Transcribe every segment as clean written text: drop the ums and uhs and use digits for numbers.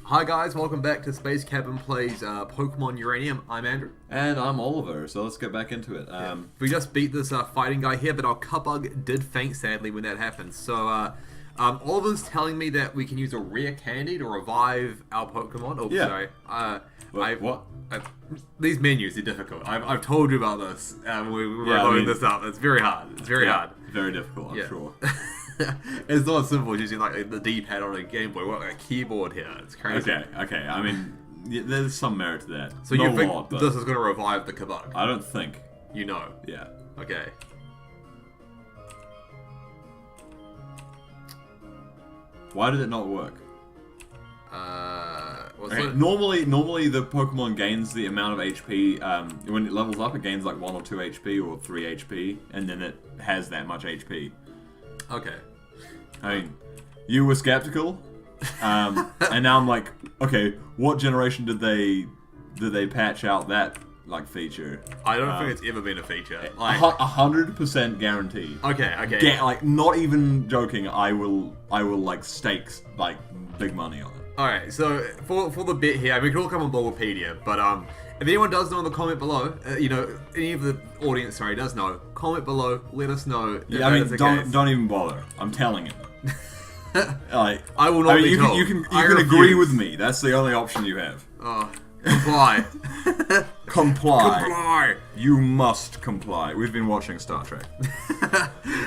Hi guys, welcome back to Space Cabin Plays Pokemon Uranium. I'm Andrew. And I'm Oliver, so let's get back into it. We just beat this fighting guy here, but our Cubug did faint sadly when that happened. So Oliver's telling me that we can use a rare candy to revive our Pokemon. Oh, Yeah. sorry. What? These menus are difficult. I've told you about this. We were Yeah, loading this up. It's very hard. It's very hard. Very difficult, I'm sure. It's not simple as using like the D-pad on a Game Boy. What, like a keyboard here? It's crazy. Okay. I mean, there's some merit to that. So Not you think a lot, but this is going to revive the Cubug? I don't think. You know. Yeah. Okay. Why did it not work? Okay. Normally the Pokemon gains the amount of HP, when it levels up, it gains like 1 or 2 HP or 3 HP, and then it has that much HP. Okay. I mean, you were skeptical, and now I'm like, okay, what generation did they patch out that like feature? I don't think it's ever been a feature. Like 100% guaranteed. Okay. Like, not even joking. I will like stake like big money on it. All right. So for the bit here, I mean, we can all come on Bulbapedia, but if anyone does know in the comment below, any of the audience, does know, comment below. Let us know. Yeah, I mean, don't even bother. I'm telling him. Like, I will not. You can agree with me. That's the only option you have. Oh, comply. Comply. You must comply. We've been watching Star Trek.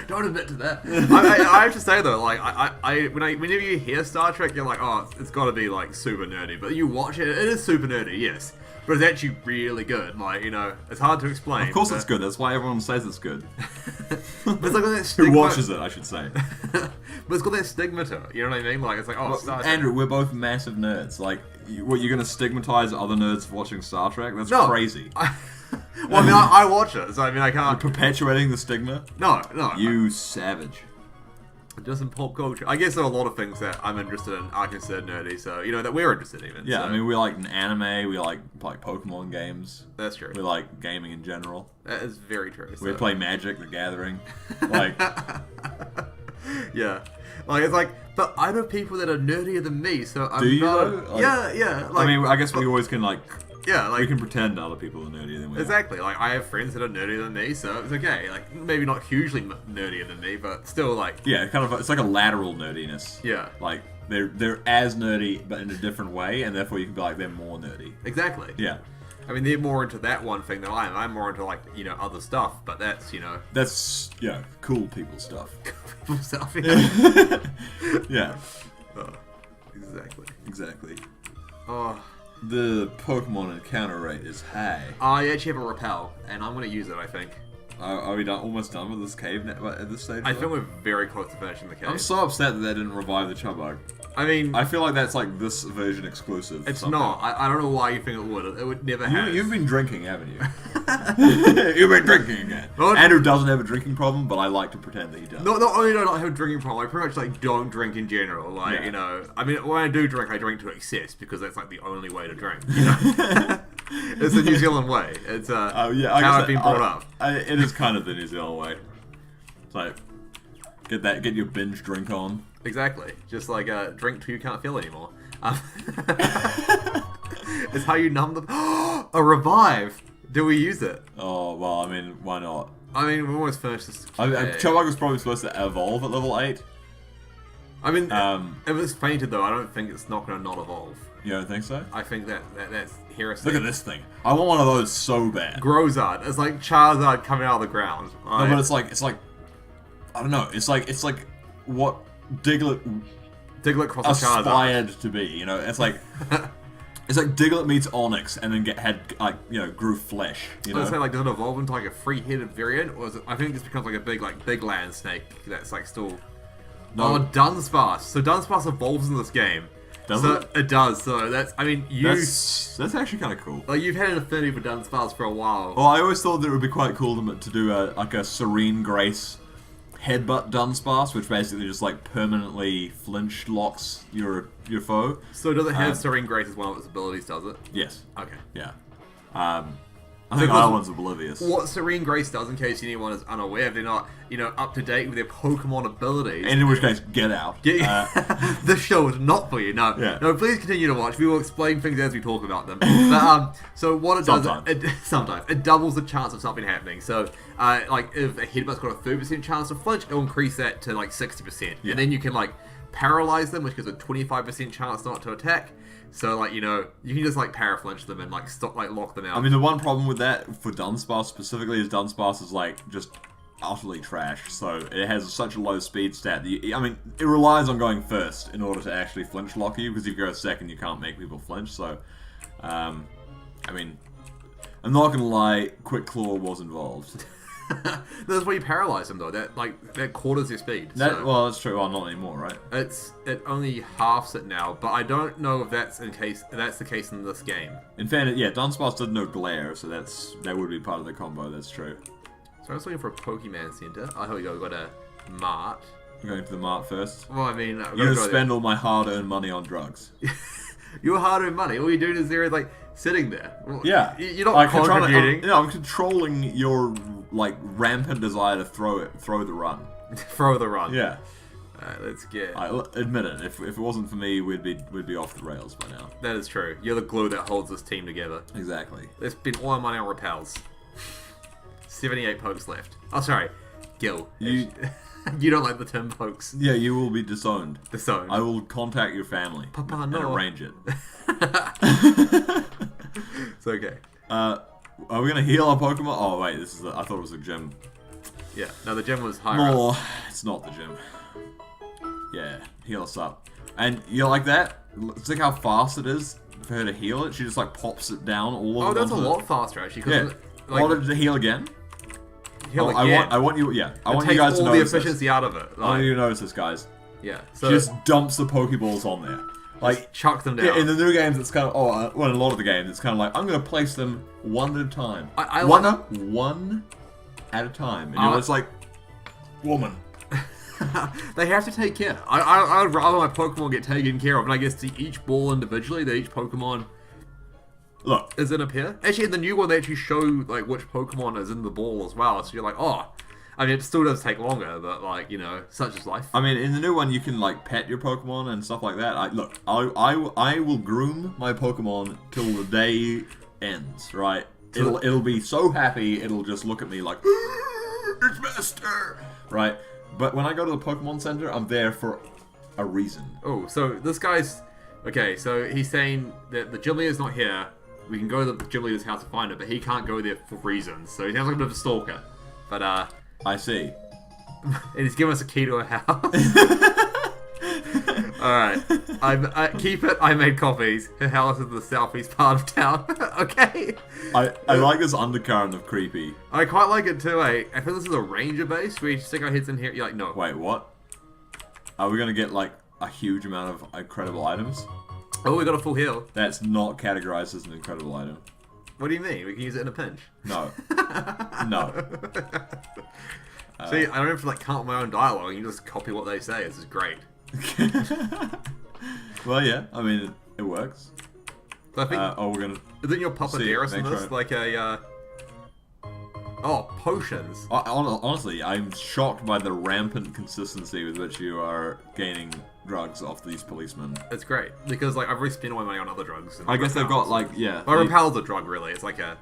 Don't admit to that. I have to say though, like whenever you hear Star Trek, you're like, oh, it's got to be like super nerdy. But you watch it, it is super nerdy, yes. But it's actually really good. Like, it's hard to explain. Of course, it's good. That's why everyone says it's good. But it's like that stigma. Who watches it, I should say. But it's got that stigma to it. You know what I mean? Like, it's like, oh, Star Trek. Andrew, we're both massive nerds. Like, what, you're gonna stigmatize other nerds for watching Star Trek? That's crazy. Well, I mean, I watch it, so I mean, I can't. You're perpetuating the stigma? No. You savage. Just in pop culture. I guess there are a lot of things that I'm interested in are considered nerdy, so, that we're interested in even. Yeah, so. I mean, we like anime, we like Pokemon games. That's true. We like gaming in general. That is very true. We play Magic, the Gathering. Like... Yeah. Like, it's like, but I know people that are nerdier than me, so I'm Do you not... though? Like, yeah. Like, I mean, I guess we always can, like... Yeah, like... We can pretend other people are nerdier than we are. Exactly. Like, I have friends that are nerdier than me, so it's okay. Like, maybe not hugely nerdier than me, but still, like... Yeah, it's like a lateral nerdiness. Yeah. Like, they're as nerdy, but in a different way, and therefore you can be like, they're more nerdy. Exactly. Yeah. I mean, they're more into that one thing than I am. I'm more into, like, other stuff, but that's, That's, cool people stuff. Cool stuff, yeah. Yeah. Oh, exactly. Oh. The Pokemon encounter rate is high. I actually have a repel, and I'm going to use it, I think. Are we almost done with this cave at this stage? I think we're very close to finishing the cave. I'm so upset that they didn't revive the Chubbuck. I mean... I feel like that's like this version exclusive. It's somehow. not. I don't know why you think it would. It would never have. You've been drinking, haven't you? You've been drinking again. Andrew doesn't have a drinking problem, but I like to pretend that he does. Not only do I not have a drinking problem, I pretty much like don't drink in general. Like, I mean, when I do drink, I drink to excess because that's like the only way to drink. It's the New Zealand way. It's how I've been brought up. It is kind of the New Zealand way. It's like get your binge drink on. Exactly. Just like drink till you can't feel anymore. It's how you numb the. A revive. Do we use it? Oh well, I mean, why not? I mean, we almost finished this. Chubbuck was probably supposed to evolve at level 8. I mean, if it's fainted though, I don't think it's not going to not evolve. You don't think so? I think that's heresy. Look at this thing. I want one of those so bad. Grozard. It's like Charizard coming out of the ground. Right? No, but it's like I don't know. It's like what Diglett cross aspired to be. It's like it's like Diglett meets Onyx and then grew flesh. I was saying, like, does it evolve into like a three-headed variant, or is it? I think it just becomes like a big land snake that's like still. No. Oh, Dunsparce. So Dunsparce evolves in this game. Does it? It does. So that's. I mean, that's actually kind of cool. Like, you've had an affinity for Dunsparce for a while. Well, I always thought that it would be quite cool to do a Serene Grace headbutt Dunsparce, which basically just like permanently flinch locks your foe. So does it have Serene Grace as one of its abilities? Does it? Yes. Okay. Yeah. I think Because Ireland's oblivious. what Serene Grace does, in case anyone is unaware, if they're not, up to date with their Pokemon abilities. And in which case, get out. This show is not for you. No, Yeah. no. Please continue to watch. We will explain things as we talk about them. But so what it does, sometimes it doubles the chance of something happening. So like if a headbutt's got a 30% chance to flinch, it'll increase that to like 60%, and then you can like paralyze them, which gives a 25% chance not to attack. So like you can just like paraflinch them and like stop lock them out. I mean, the one problem with that for Dunsparce specifically is Dunsparce is like just utterly trash. So it has such a low speed stat that it relies on going first in order to actually flinch lock you, because if you go second, you can't make people flinch. So, I'm not gonna lie, Quick Claw was involved. That's why you paralyze them though. That quarters their speed. Well, that's true. Well, not anymore, right? It only halves it now, but I don't know if that's the case in this game. In fairness, yeah, Dunsparce did no glare, so that would be part of the combo. That's true. So I was looking for a Pokemon Center. Oh, here we go. We got a Mart. I'm going to the Mart first. Well, I mean, you spend all my hard-earned money on drugs. Your hard-earned money. All you're doing is there, like sitting there. Yeah, you're not contributing. I'm controlling your like rampant desire to throw the run. Throw the run. Yeah. Let's get. I admit it. If it wasn't for me, we'd be off the rails by now. That is true. You're the glue that holds this team together. Exactly. Let's spend all our money on repels. 78 pokes left. Oh, sorry, Gil. You don't like the term pokes. Yeah, you will be disowned. Disowned. I will contact your family and arrange it. It's okay. Are we gonna heal our Pokemon? Oh wait, I thought it was a gym. Yeah, no, the gym was higher No, up. it's not the gym. Yeah, heal us up. And you like that? It's like how fast it is for her to heal it. She just like pops it down all of Oh, that's a lot faster actually. Yeah. Wanted to heal again? Heal again. I want you. Yeah, I want you guys to all the notice efficiency this. out of it. I want you to notice this, guys. Yeah. So she just dumps the Pokeballs on there. Like, chuck them down. Yeah, in the new games, it's kind of in a lot of the games, it's kind of like I'm gonna place them one at a time. One at a time, and you're just like, woman. They have to take care. I'd rather my Pokemon get taken care of, and I guess to each ball individually, that each Pokemon is in a pair. Actually, in the new one, they actually show like which Pokemon is in the ball as well. So you're like, oh. I mean, it still does take longer, but like, such is life. I mean, in the new one, you can like pet your Pokemon and stuff like that. I will groom my Pokemon till the day ends, right? It'll be so happy, it'll just look at me like, it's master, right? But when I go to the Pokemon Center, I'm there for a reason. Oh, so this guy's okay. So he's saying that the gym leader's not here. We can go to the gym leader's house to find it, but he can't go there for reasons. So he sounds like a bit of a stalker. But I see. And he's giving us a key to a house. Alright. I keep it. I made copies. Her house is in the southeast part of town. Okay. I like this undercurrent of creepy. I quite like it too, eh? I think this is a ranger base where you stick our heads in here. You're like, no. Wait, what? Are we gonna get like a huge amount of incredible items? Oh, we got a full heal. That's not categorized as an incredible item. What do you mean? We can use it in a pinch. No. No. See, I don't have to like come up with my own dialogue. You just copy what they say. This is great. Well, yeah. I mean, it works. So I think. We're gonna. Isn't your Puppeteris in this like a? Oh, potions. Honestly, I'm shocked by the rampant consistency with which you are gaining drugs off these policemen. It's great because like I've already spent all my money on other drugs. I guess they've got like Repel's a drug really. It's like a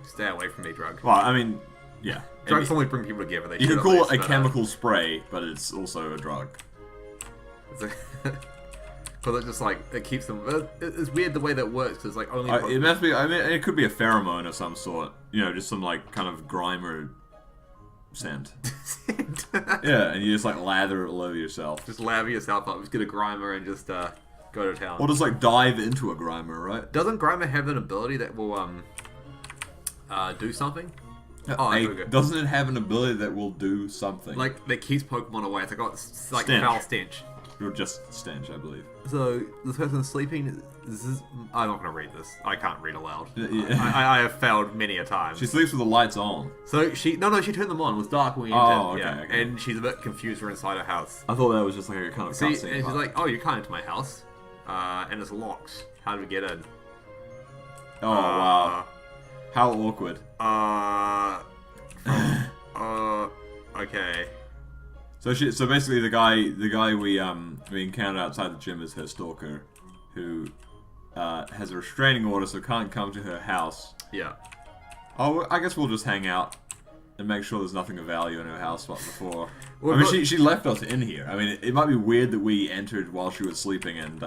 stay away from me drug. Well, I mean, yeah. Drugs only bring people together. You can call it a chemical spray, but it's also a drug. Because it just like it keeps them. It's weird the way that works. Because like only. It must be. I mean, it could be a pheromone of some sort. Just some like kind of Grimer scent. Yeah, and you just like lather it all over yourself. Just lather yourself up. Just get a Grimer and just go to town. Or just like dive into a Grimer, right? Doesn't Grimer have an ability that will do something? Doesn't it have an ability that will do something? Like that keeps Pokemon away. It's like stench. Foul stench. You're just stench, I believe. So this person's sleeping. I'm not going to read this. I can't read aloud. Yeah. I have failed many a time. She sleeps with the lights on. So she turned them on. It was dark when we entered. Okay. And she's a bit confused. We're inside her house. I thought that was just like a kind of cutscene. And she's like, "Oh, you're coming to my house, and it's locked. How do we get in?" Oh wow. How awkward. Okay. So basically, the guy we encountered outside the gym is her stalker, who has a restraining order, so can't come to her house. Yeah. Oh, I guess we'll just hang out and make sure there's nothing of value in her house before. Well, I mean, she left us in here. I mean, it might be weird that we entered while she was sleeping and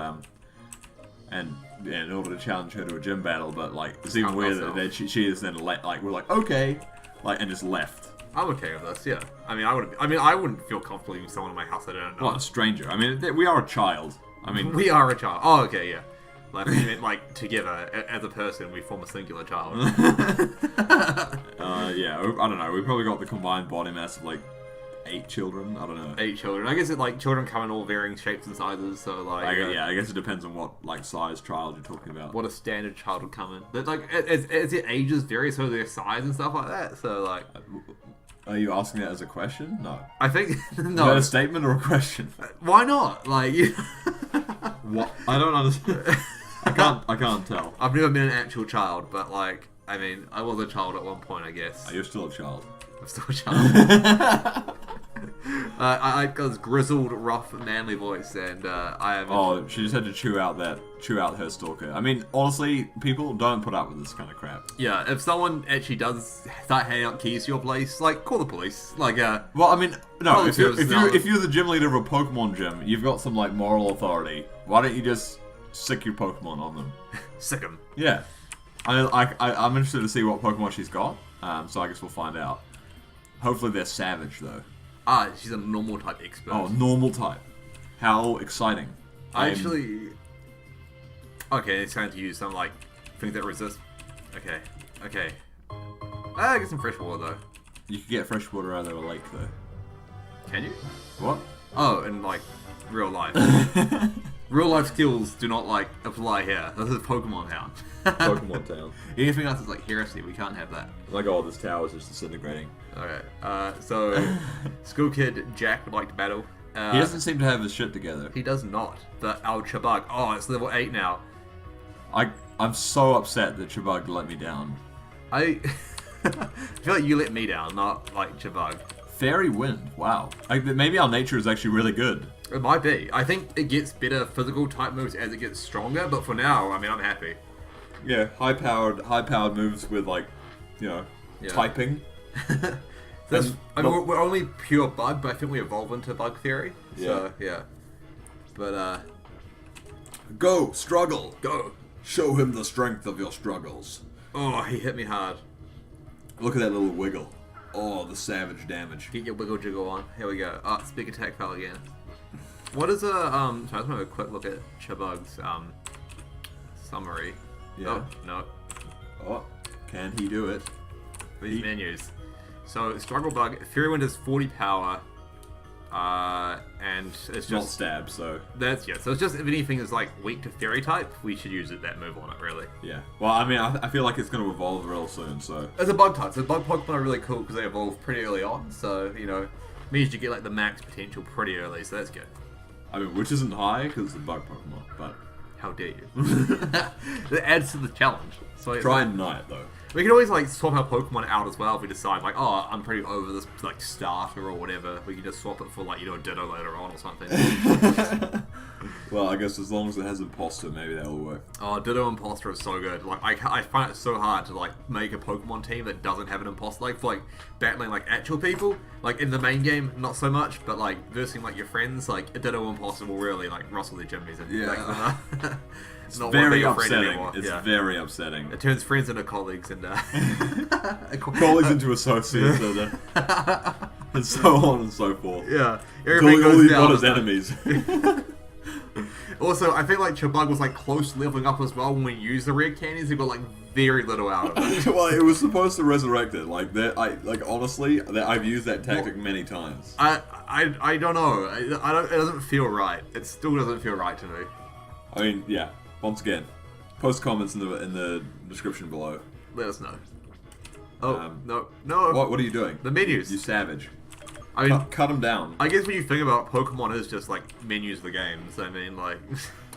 in order to challenge her to a gym battle, but like it's even weirder that she is then we're like okay, and just left. I'm okay with this. Yeah. I mean, I wouldn't feel comfortable leaving someone in my house I don't know. Well, a stranger. I mean, we are a child. I mean, we are a child. Oh, okay, yeah. Like together as a person, we form a singular child. Yeah. I don't know. We probably got the combined body mass of like 8 children. I don't know. 8 children. I guess children come in all varying shapes and sizes. So like, I guess it depends on what like size child you're talking about. What a standard child would come in. But like as it ages vary, so their size and stuff like that. So like. Are you asking that as a question? No. I think no. Is that a statement or a question? Why not? Like. What? I don't understand. I can't tell. I've never been an actual child, but like, I mean, I was a child at one point, I guess. Are you still a child? I'm still a child. I got this grizzled, rough, manly voice, and I am. Oh, she just had to chew out her stalker. I mean, honestly, people don't put up with this kind of crap. Yeah, if someone actually does start handing out keys to your place, like, call the police. Like, well, I mean, no. If you're the gym leader of a Pokemon gym, you've got some like moral authority. Why don't you just sick your Pokemon on them? Sick them. Yeah. I'm interested to see what Pokemon she's got. So I guess we'll find out. Hopefully they're savage though. She's a normal type expert. Oh, normal type. How exciting. Okay, it's time to use some, like, things that resist. Okay. Get some fresh water, though. You could get fresh water out of a lake, though. Can you? What? Oh, in, like, real life. Real life skills do not, like, apply here. This is Pokemon Town. Pokemon Town. Anything else is, like, heresy. We can't have that. Like, oh, this tower is just disintegrating. Okay, so, school kid Jack would like to battle. He doesn't seem to have his shit together. He does not. But our Chabug, it's level 8 now. I'm so upset that Chabug let me down. I feel like you let me down, not, like, Chabug. Fairy Wind, wow. Maybe our nature is actually really good. It might be. I think it gets better physical type moves as it gets stronger, but for now, I mean, I'm happy. Yeah, high-powered moves with, like, typing. We're only pure bug, but I think we evolve into bug theory. Yeah. So, yeah. But, Go, struggle. Go. Show him the strength of your struggles. Oh, he hit me hard. Look at that little wiggle. Oh, the savage damage. Get your wiggle jiggle on. Here we go. Speak attack fell again. What is a, so I just want to have a quick look at Chabug's, summary. Yeah. Oh, no. Oh, can he do it? These menus. So, Struggle Bug, Fury Wind is 40 power, and it's just... Not stab, so... So it's just, if anything is, like, weak to Fairy type, we should use that move on it, really. Yeah. Well, I mean, I feel like it's going to evolve real soon, so... As a bug type, so bug Pokemon are really cool because they evolve pretty early on, so, means you get, like, the max potential pretty early, so that's good. I mean, which isn't high, because it's a bug Pokemon, but... How dare you? It adds to the challenge. So try and deny it, though. We can always, like, swap our Pokemon out as well if we decide, like, oh, I'm pretty over this, like, starter or whatever. We can just swap it for, like, a Ditto later on or something. Well, I guess as long as it has Imposter, maybe that'll work. Oh, Ditto Imposter is so good. Like, I find it so hard to, like, make a Pokemon team that doesn't have an Imposter. Like, for, like, battling, like, actual people. Like, in the main game, not so much. But, like, versing, like, your friends, like, a Ditto Imposter will really, like, rustle their jimmies. And, yeah. It's not very upsetting. It's very upsetting. It turns friends into colleagues and colleagues into associates and so on and so forth. Yeah, everything goes down as enemies. Also, I think like Chabug was like close to leveling up as well when we used the rare candies. He got like very little out of it. Well, it was supposed to resurrect it. Like that, honestly, I've used that tactic many times. I don't know. I don't. It doesn't feel right. It still doesn't feel right to me. I mean, yeah. Once again, post comments in the description below. Let us know. Oh, no. What are you doing? The menus. You savage. I mean, cut them down. I guess when you think about Pokemon is just like menus of the games. I mean, like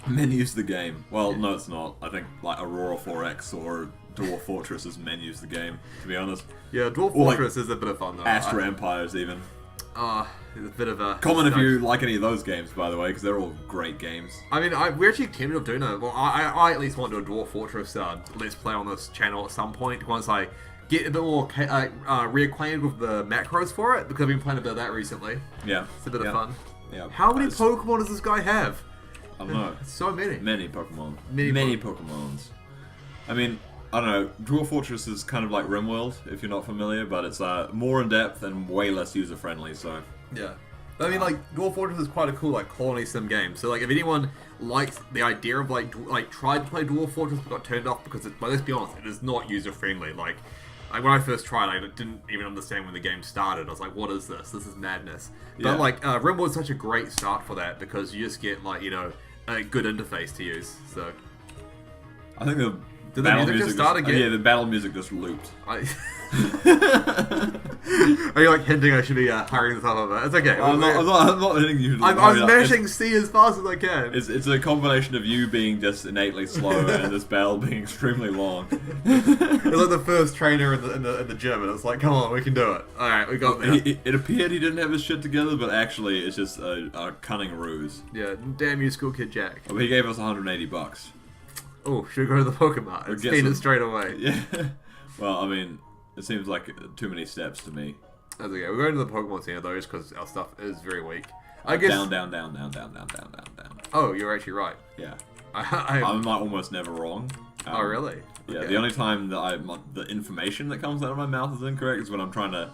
menus of the game. Well, no, it's not. I think like Aurora 4X or Dwarf Fortress's menus the game, to be honest. Yeah, Dwarf Or, like, Fortress is a bit of fun though. Astra Empires, even. It's a bit of a... Comment if you like any of those games, by the way, because they're all great games. I mean, we're actually thinking of doing it. Well, I at least want to do a Dwarf Fortress Let's Play on this channel at some point, once I get a bit more reacquainted with the macros for it, because I've been playing a bit of that recently. Yeah. It's a bit of fun. Yeah. How many Pokemon does this guy have? I don't know. So many. Many Pokemon. Many Pokemons. I mean, I don't know. Dwarf Fortress is kind of like RimWorld, if you're not familiar, but it's more in depth and way less user friendly. So yeah. But I mean, like, Dwarf Fortress is quite a cool, like, colony sim game. So, like, if anyone likes the idea of, like, tried to play Dwarf Fortress but got turned off because well, let's be honest, it is not user friendly. Like, when I first tried, I didn't even understand when the game started. I was like, what is this? This is madness. Yeah. But, like, RimWorld's such a great start for that because you just get, like, you know, a good interface to use. So I think the did the battle music just start again? Yeah, the battle music just looped. Are you like hinting I should be hurrying this up a bit? It's okay. I'm not hitting you. I'm mashing C as fast as I can. It's a combination of you being just innately slow and this battle being extremely long. It's like the first trainer in the gym, and it's like, come on, we can do it. All right, we got there. It appeared he didn't have his shit together, but actually it's just a cunning ruse. Yeah, damn you, school kid Jack. But he gave us $180. Oh, should we go to the Pokemon? It's get seen some- it straight away. Yeah. Well, I mean, it seems like too many steps to me. That's okay. We're going to the Pokemon Center though, just because our stuff is very weak. I guess. Down. Oh, you're actually right. Yeah. I'm like almost never wrong. Oh, really? Yeah. Okay. The only time that the information that comes out of my mouth is incorrect is when I'm trying to.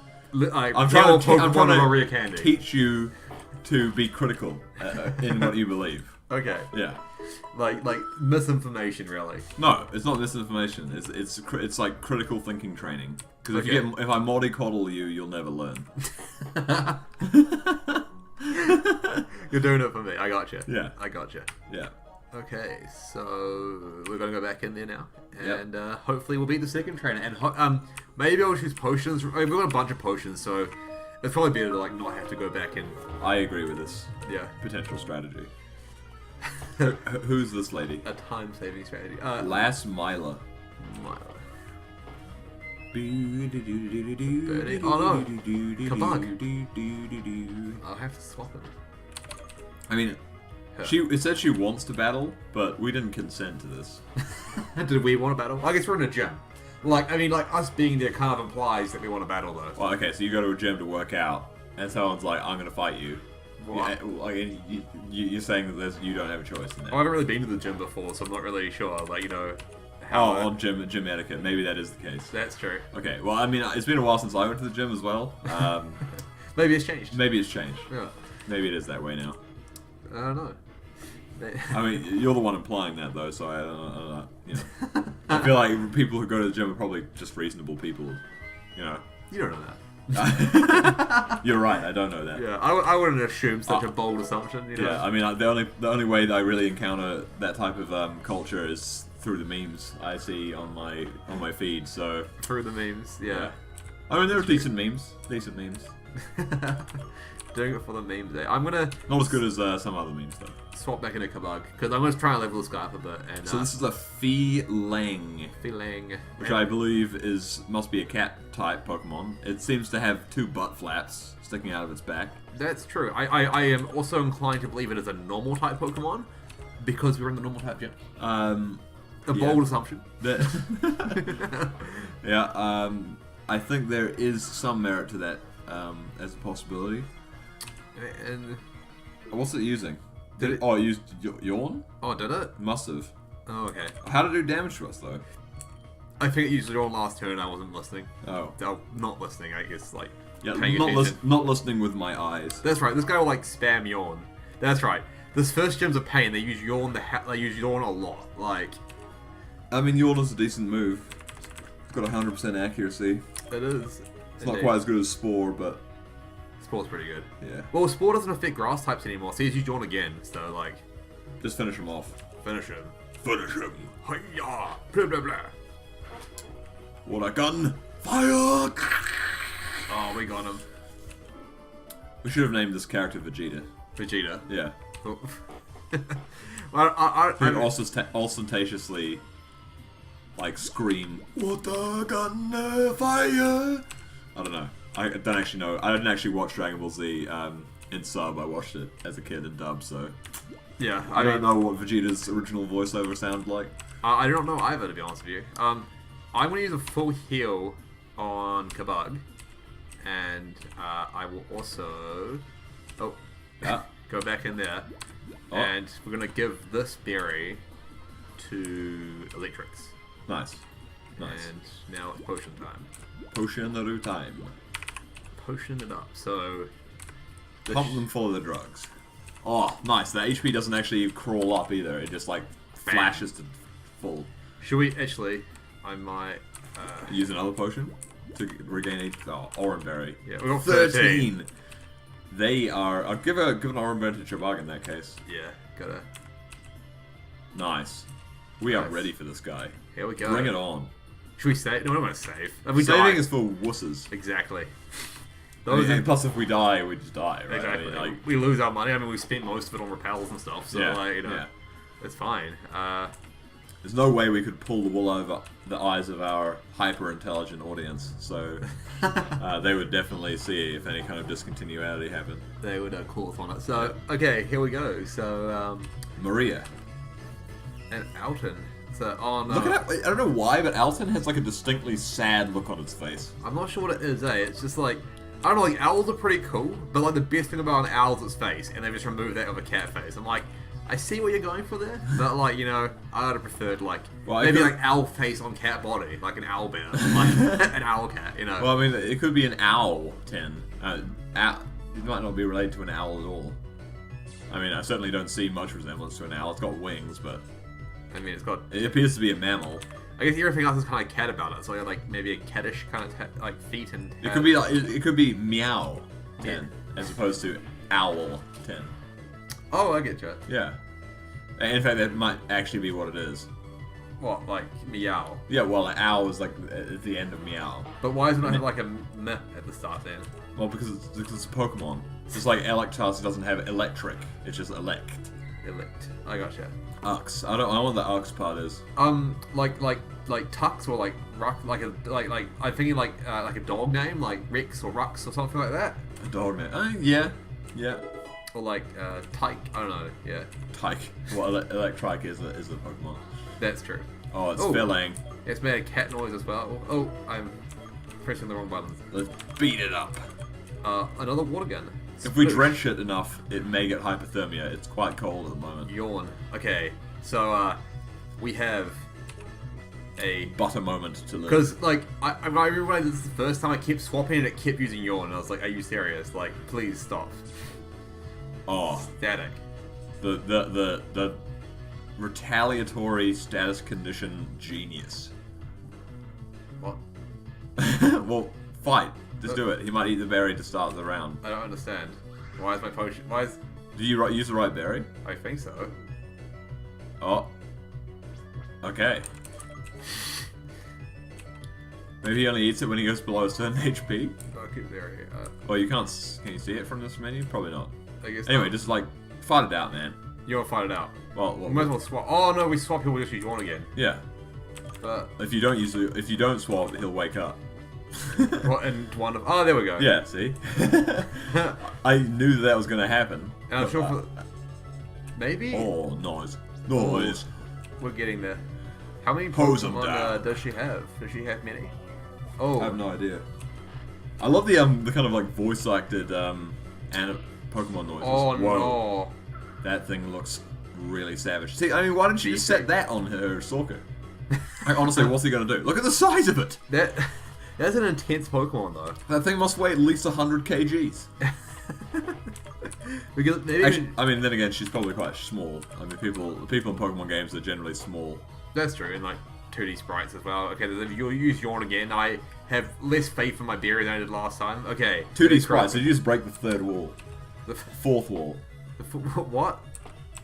I'm trying to teach you to be critical in what you believe. Okay. Yeah. Like misinformation, really. No, it's not misinformation. It's like critical thinking training. Because Okay. if I mollycoddle you, you'll never learn. You're doing it for me. I gotcha. Yeah. I gotcha. Yeah. Okay, so we're gonna go back in there now, Yep. and hopefully we'll beat the second trainer. And maybe I'll choose potions. We've got a bunch of potions, so it's probably better to like not have to go back and. I agree with this. Yeah. Potential strategy. Who's this lady? A time-saving strategy. Lass Mila. Birdie. Oh no! Kabug. I'll have to swap it. I mean, it said she wants to battle, but we didn't consent to this. Did we want to battle? I guess we're in a gym. Like, I mean, like us being there kind of implies that we want to battle, though. Well, okay, so you go to a gym to work out, and someone's like, "I'm gonna fight you." What? Yeah, like, you're saying that you don't have a choice in that. I haven't really been to the gym before, so I'm not really sure. Like, you know. On gym etiquette. Maybe that is the case. That's true. Okay, well, I mean, it's been a while since I went to the gym as well. Maybe it's changed. Maybe it's changed. Yeah. Maybe it is that way now. I don't know. I mean, you're the one implying that, though, so I don't know. You know. I feel like people who go to the gym are probably just reasonable people. You know. You don't know that. You're right. I don't know that. Yeah, I wouldn't assume such a bold assumption. You know? Yeah, I mean, the only way that I really encounter that type of culture is through the memes I see on my feed. So through the memes, yeah. I mean, there are decent memes. Doing it for the memes, eh? I'm gonna not as good as some other memes though. Swap back into Kabug because I'm gonna try and level this guy up a bit. And so this is a Feeling, which I believe must be a cat type Pokemon. It seems to have 2 butt flaps sticking out of its back. That's true. I am also inclined to believe it is a normal type Pokemon because we're in the normal type gym. Bold assumption. Yeah. I think there is some merit to that as a possibility. And what's it using? It used Yawn? Oh, did it? Must have. Oh, okay. How did it do damage to us though? I think it used Yawn last turn. I wasn't listening. Oh, not listening. I guess like not listening with my eyes. That's right. This guy will like spam Yawn. That's right. This first gym's a pain. They use Yawn. They use Yawn a lot. Like, I mean, Yawn is a decent move. It's got 100% accuracy. It is. It's not quite as good as Spore, but Spore's pretty good. Yeah. Well, Spore doesn't affect grass types anymore, so he's used Yawn again. So like, just finish him off. Finish him. Hiya! Blah blah blah. What a gun! Fire! Oh, we got him. We should have named this character Vegeta. Vegeta. Yeah. Well, I ostentatiously like scream, "Water gun fire!" I don't know. I don't actually know. I didn't actually watch Dragon Ball Z in sub. I watched it as a kid in dub, so Yeah, I don't know what Vegeta's original voiceover sounded like. I don't know either, to be honest with you. I'm going to use a full heal on Kabug, and I will also go back in there, and we're going to give this berry to Electrics. Nice. And now it's potion time. Potion time. Potion it up. So Pump them full of the drugs. Oh, nice. The HP doesn't actually crawl up either. It just like flashes to full. Should we actually? I might use another potion to regain HP. Oh, Orange Berry. Yeah, we got 13. They are. I'll give an Orange Berry to Chabag in that case. Yeah, gotta. Nice. We are ready for this guy. Here we go. Bring it on. Should we save? No, I don't want to save. Saving is for wusses. Exactly. And plus, if we die, we just die, right? Exactly. I mean, we lose our money. I mean, we spent most of it on repels and stuff, so it's fine. There's no way we could pull the wool over the eyes of our hyper-intelligent audience, so they would definitely see if any kind of discontinuity happened. They would call us on it. So, okay, here we go. So, Maria. And Alton. So, oh no. Look at that. I don't know why, but Alton has like a distinctly sad look on its face. I'm not sure what it is, It's just like, I don't know, like, owls are pretty cool, but like the best thing about an owl is its face, and they just removed that of a cat face. I'm like, I see what you're going for there, but like, I would have preferred like, maybe like owl face on cat body, like an owl bear, like an owl cat, Well, I mean, it could be an owl 10. It might not be related to an owl at all. I mean, I certainly don't see much resemblance to an owl. It's got wings, but I mean, it appears to be a mammal. I guess everything else is kind of cat about it, so like maybe a cattish kind of like feet and. It could be like, it could be meow 10 as opposed to owl 10. Oh, I get you. Yeah. In fact, that might actually be what it is. What, like meow? Yeah, well, an owl is like at the end of meow. But why does it not have like a meh at the start then? Well, because it's a Pokemon. Just like Electabuzz doesn't have electric, it's just elect. Elect. I gotcha. Ux. I don't know what the Ux part is. Like Tux or like Ruck, like I'm thinking like a dog name, like Rex or Rux or something like that. A dog name. Yeah. Or like Tyke. I don't know. Yeah. Tyke. Well, Electrike is the Pokemon. That's true. Oh, it's filling. It's made a cat noise as well. Oh, I'm pressing the wrong button. Let's beat it up. Another water gun. If we drench it enough, it may get hypothermia. It's quite cold at the moment. Yawn. Okay, so we have a butter moment to live. Because like I realized this is the first time I kept swapping and it kept using yawn, and I was like, "Are you serious? Like, please stop." Oh, static. The retaliatory status condition genius. What? Well, fight. Just do it. He might eat the berry to start the round. I don't understand. Why is my potion? Why is? Do you use the right berry? I think so. Oh. Okay. Maybe he only eats it when he goes below a certain HP. Okay, berry. Well, you can't. Can you see it from this menu? Probably not. I guess. Anyway, not. just like fight it out, man. You want to fight it out? Well, we might as well swap. Oh no, we swap. He'll just use yawn again. Yeah. But if you don't swap, he'll wake up. Well, and one of there we go. Yeah, see, I knew that was going to happen. And I'm sure maybe. Oh, noise. We're getting there. How many Pokemon does she have? Does she have many? Oh, I have no idea. I love the kind of like voice acted Pokemon noises. Oh Whoa. no, that thing looks really savage. See, I mean, why didn't she just set that on her Stalker? Like, honestly, what's he going to do? Look at the size of it. That's an intense Pokemon, though. That thing must weigh at least 100 kgs. Because maybe actually, I mean, then again, she's probably quite small. I mean, people in Pokemon games are generally small. That's true, and like 2D sprites as well. Okay, if you'll use Yawn again, I have less faith in my berry than I did last time. Okay. 2D sprites, so you just break the third wall. The fourth wall. What?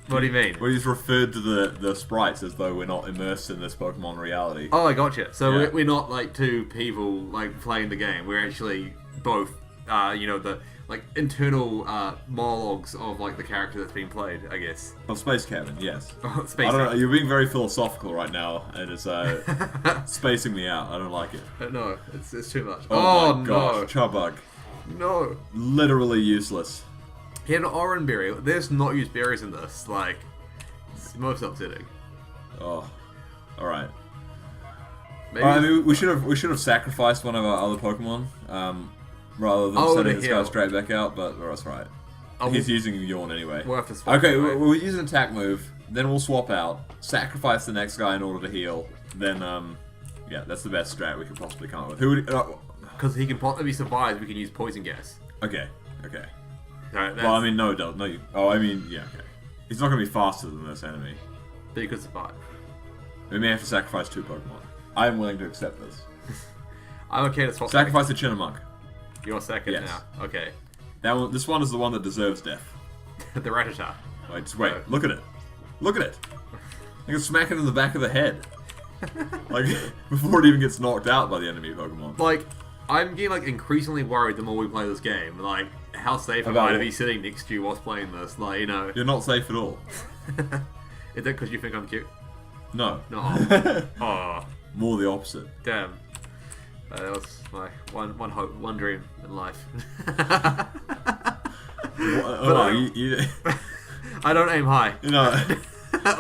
What do you mean? We just referred to the sprites as though we're not immersed in this Pokemon reality. Oh, I gotcha. So we're not like two people like playing the game. We're actually both you know, the like internal monologues of like the character that's being played, I guess. Oh, Space Cabin, yes. Space I don't know, Cabin. you're being very philosophical right now, and it's spacing me out. I don't like it. No, it's too much. Oh, my no. gosh, Chubug. No. Literally useless. He had an orange berry. There's not used berries in this. Like, it's most upsetting. Oh, all right. Maybe I mean, we should have sacrificed one of our other Pokemon, rather than sending this guy straight back out. But that's right. He's using Yawn anyway. We'll have to swap Okay, anyway. we'll use an attack move. Then we'll swap out, sacrifice the next guy in order to heal. Then, yeah, that's the best strat we could possibly come up with. Who would? Because he can if he survives, we can use poison gas. Okay. Right, Well, I mean, no, don't. No, oh, I mean, yeah, okay. He's not going to be faster than this enemy. but he could survive. We may have to sacrifice 2 Pokemon. I am willing to accept this. I'm okay to swap. Sacrifice the Chinnamunk. You're second Yes. now. Okay. That one, this one is the one that deserves death. The Rattata. Wait, just wait. No. Look at it. Look at it. I can smack it in the back of the head. Like, before it even gets knocked out by the enemy Pokemon. Like, I'm getting like increasingly worried the more we play this game. Like, how safe am About I to what? be sitting next to you whilst playing this? Like, you know. You're not safe at all. Is that because you think I'm cute? No. No. Oh, More the opposite. damn. That was my one hope, one dream in life. I don't aim high. You know,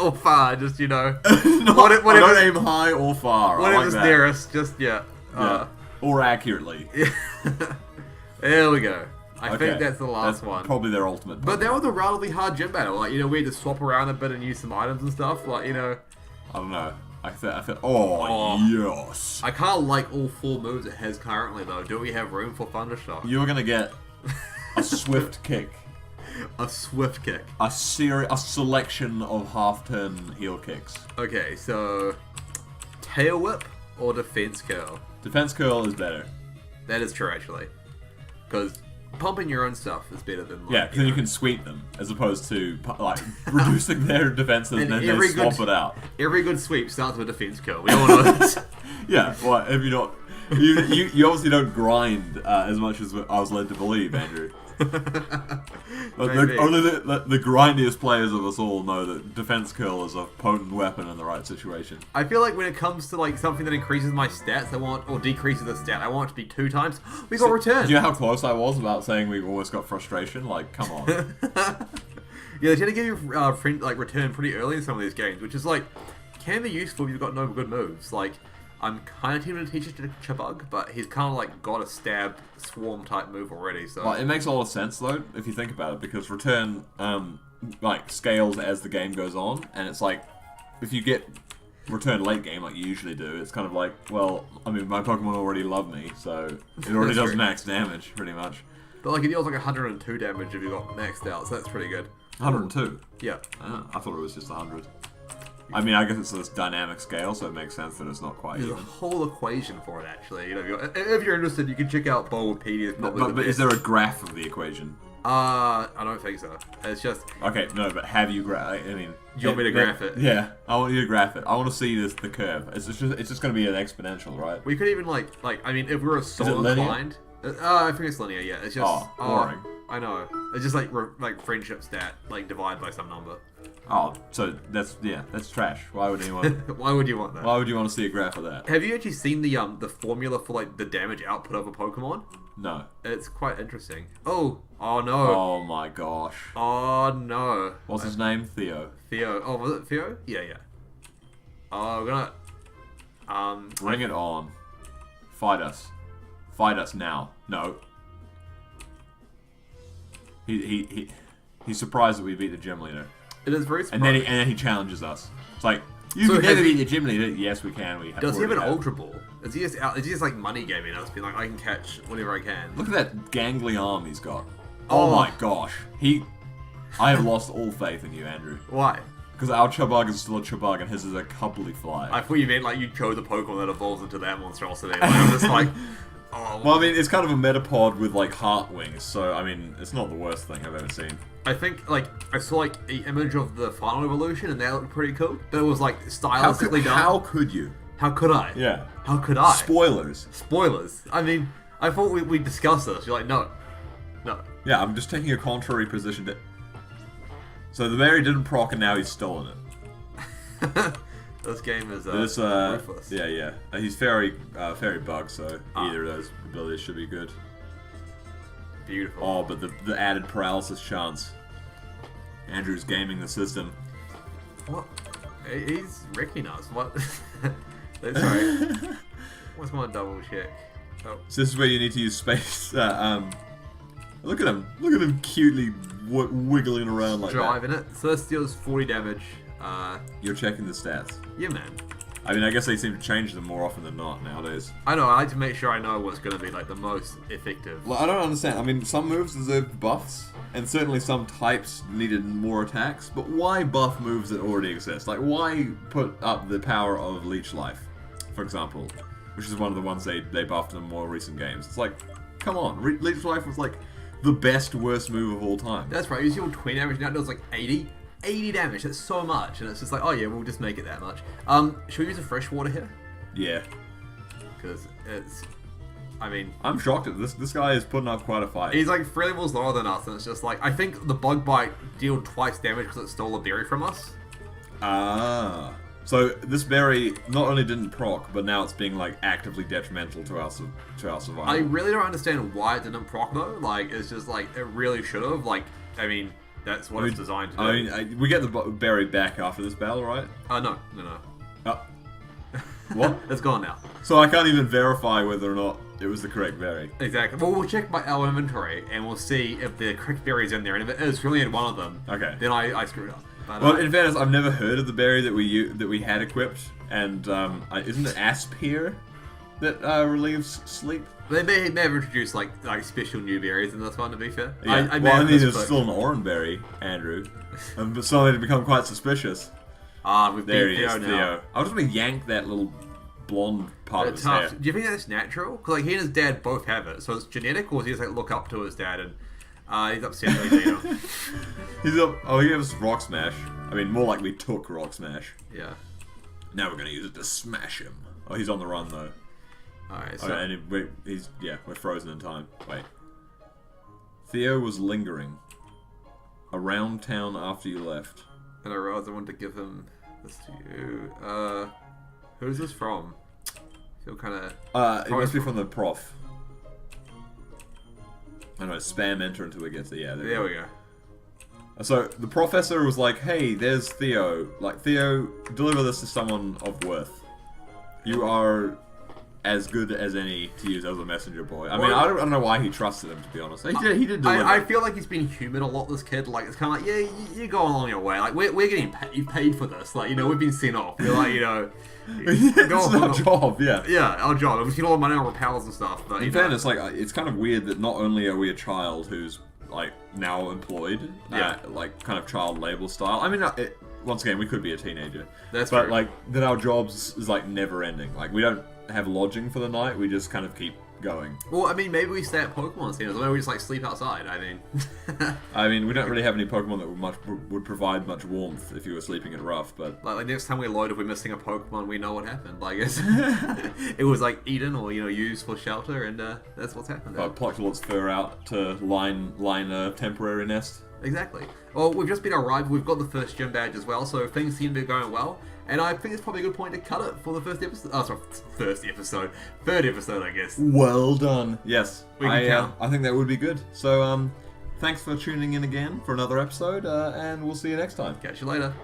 or far, just, you know. no, Whatever- I don't aim high or far. I Whatever's like that. nearest, just, yeah. Yeah. Or accurately. There we go. I Okay. think that's the last That's one. Probably their ultimate. But that was a relatively hard gym battle. Like, you know, we had to swap around a bit and use some items and stuff. Like, you know, I don't know. I thought, Oh. yes. I kind of like all 4 moves it has currently, though. Do we have room for Thundershock? You're gonna get a swift kick, A swift kick. a selection of half-turn heel kicks. Okay, so tail whip or defense curl? Defense curl is better. That is true, actually. Because pumping your own stuff is better than, like, Yeah, because then you can sweep them as opposed to like reducing their defenses and And then they every swap good- it out. Every good sweep starts with defense curl. We all know this. Yeah, well, if you not, you obviously don't grind as much as I was led to believe, Andrew. But Maybe. only the grindiest players of us all know that defense curl is a potent weapon in the right situation. I feel like when it comes to like something that increases my stats, I want, or decreases the stat, I want it to be 2 times. We got return. Do you know how close I was about saying we almost got frustration? Like, come on. Yeah, they tend to give you return pretty early in some of these games, which is like can be useful if you've got no good moves. Like, I'm kind of tempted to teach it to Chubug, but he's kind of like got a stab swarm type move already. So Well, it makes a lot of sense though, if you think about it, because return like scales as the game goes on, and it's like if you get return late game like you usually do, it's kind of like, well, I mean, my Pokemon already love me, so it already That's does true. max damage pretty much. But like it deals like 102 damage if you got maxed out, so that's pretty good. 102. Yeah. I thought it was just 100. I mean, I guess it's this dynamic scale, so it makes sense that it's not quite There's a even. whole equation for it actually. You know, if you're interested, you can check out Bowlpedia. But is there a graph of the equation? I don't think so. It's just Okay, no, but have you I mean, You want me to graph it? Yeah, I want you to graph it. I want to see the curve. It's just going to be an exponential, right? we could even like I mean, if we were so linear? inclined. I think it's linear. Yeah, it's just boring. I know. It's just like friendship stat, like divide by some number. Oh, so that's trash. Why would anyone? Why would you want that? Why would you want to see a graph of that? Have you actually seen the formula for like the damage output of a Pokemon? No. It's quite interesting. Oh no. Oh my gosh. Oh no. What's his name? Theo. Theo. Oh, was it Theo? Yeah. Oh, we're gonna. Bring it on. Fight us. Fight us now. No. He's surprised that we beat the gym leader. It is very And surprising. then he challenges us. It's like, you So can has never he- beat the gym leader. Yes, we can. Does he have an already Ultra Ball? Is he just like money gaming us, being like, I can catch whenever I can? Look at that gangly arm he's got. Oh. Oh my gosh. I have lost all faith in you, Andrew. Why? Because our Chubug is still a Chubug and his is a cubbly fly. I thought you meant like you chose a Pokemon that evolves into that monstrosity. Like, I'm just like, oh. Well, I mean, it's kind of a Metapod with like heart wings, so I mean, it's not the worst thing I've ever seen. I think like I saw like an image of the final evolution and that looked pretty cool. But it was like stylistically done. How could you? How could I? Yeah. How could I? Spoilers. Spoilers. I mean, I thought we discussed this. You're like, no. Yeah, I'm just taking a contrary position to... So the berry didn't proc and now he's stolen it. This game is ruthless. Yeah. He's fairy bug, so either of those abilities should be good. Beautiful. Oh, but the added paralysis chance. Andrew's gaming the system. What? He's wrecking us. What? Sorry. What's my double check? Oh. So this is where you need to use space. Look at him. Look at him cutely wiggling around like Driving it. So this deals 40 damage. You're checking the stats. Yeah, man. I mean, I guess they seem to change them more often than not nowadays. I know. I like to make sure I know what's going to be like the most effective. Well, I don't understand. I mean, some moves deserve buffs, and certainly some types needed more attacks. But why buff moves that already exist? Like, why put up the power of Leech Life, for example, which is one of the ones they buffed in more recent games? It's like, come on, Leech Life was like the best worst move of all time. That's right. You see all 20 damage now. It does like 80. 80 damage, that's so much, and it's just like, oh yeah, we'll just make it that much. Should we use a freshwater here? Yeah. Because it's, I mean... I'm shocked at this. This guy is putting up quite a fight. He's like 3 levels lower than us, and it's just like, I think the bug bite dealt twice damage because it stole a berry from us. Ah. So this berry not only didn't proc, but now it's being like actively detrimental to our survival. I really don't understand why it didn't proc though. Like, it's just like, it really should have. Like, I mean... That's what it's designed to do. I mean, we get the berry back after this battle, right? No. Oh. What? It's gone now. So I can't even verify whether or not it was the correct berry. Exactly. Well, we'll check our inventory and we'll see if the correct berry's in there. And if it is, we only had one of them. Okay. Then I screwed up. But, well, in fairness, I've never heard of the berry that we had equipped, and isn't it Asp here that relieves sleep? They may have introduced like special new berries in this one, to be fair. Yeah. I mean, there's still an orange berry, Andrew. But suddenly to become quite suspicious. We've there beat he is, Theo now. Theo. I was going to yank that little blonde part of his hair. Do you think that's natural? Because like he and his dad both have it, so it's genetic, or does he just like look up to his dad and he's upset with Dino? He gave us Rock Smash. I mean, more like we took Rock Smash. Yeah. Now we're going to use it to smash him. Oh, he's on the run though. Alright, so... and we're frozen in time. Wait. Theo was lingering around town after you left. And I realized I wanted to give him this to you. Who's this from? I feel kind of... it must be from the prof. I know, spam enter until we get to... Yeah, there we go. So, the professor was like, hey, there's Theo. Like, Theo, deliver this to someone of worth. You are... as good as any to use as a messenger boy. I mean, I don't know why he trusted him, to be honest. He did deliver. I feel like he's been human a lot, this kid. Like, it's kind of like, yeah, you're going along your way. Like, we're getting paid for this. Like, you know, we've been sent off. We're like, you know... it's our job, yeah. Yeah, our job. We've seen all the money on repels and stuff. But, in fairness, like, it's kind of weird that not only are we a child who's, like, now employed, like, kind of child label style. I mean, once again, we could be a teenager. That's But, true. like, that our jobs is, like, never ending. Like, we don't have lodging for the night, we just kind of keep going. Well, I mean, maybe we stay at Pokemon centers, or maybe we just like sleep outside. I mean, we don't really have any Pokemon that would provide much warmth if you were sleeping at rough, but like next time we load, if we're missing a Pokemon, we know what happened. Like it was like eaten or used for shelter, and that's what's happened. Plucked all its fur out to line a temporary nest. Exactly. Well, we've just been arrived. We've got the first gym badge as well, so things seem to be going well. And I think it's probably a good point to cut it for the first episode. Oh, sorry, third episode, I guess. Well done. Yes, I think that would be good. So, thanks for tuning in again for another episode, and we'll see you next time. Catch you later.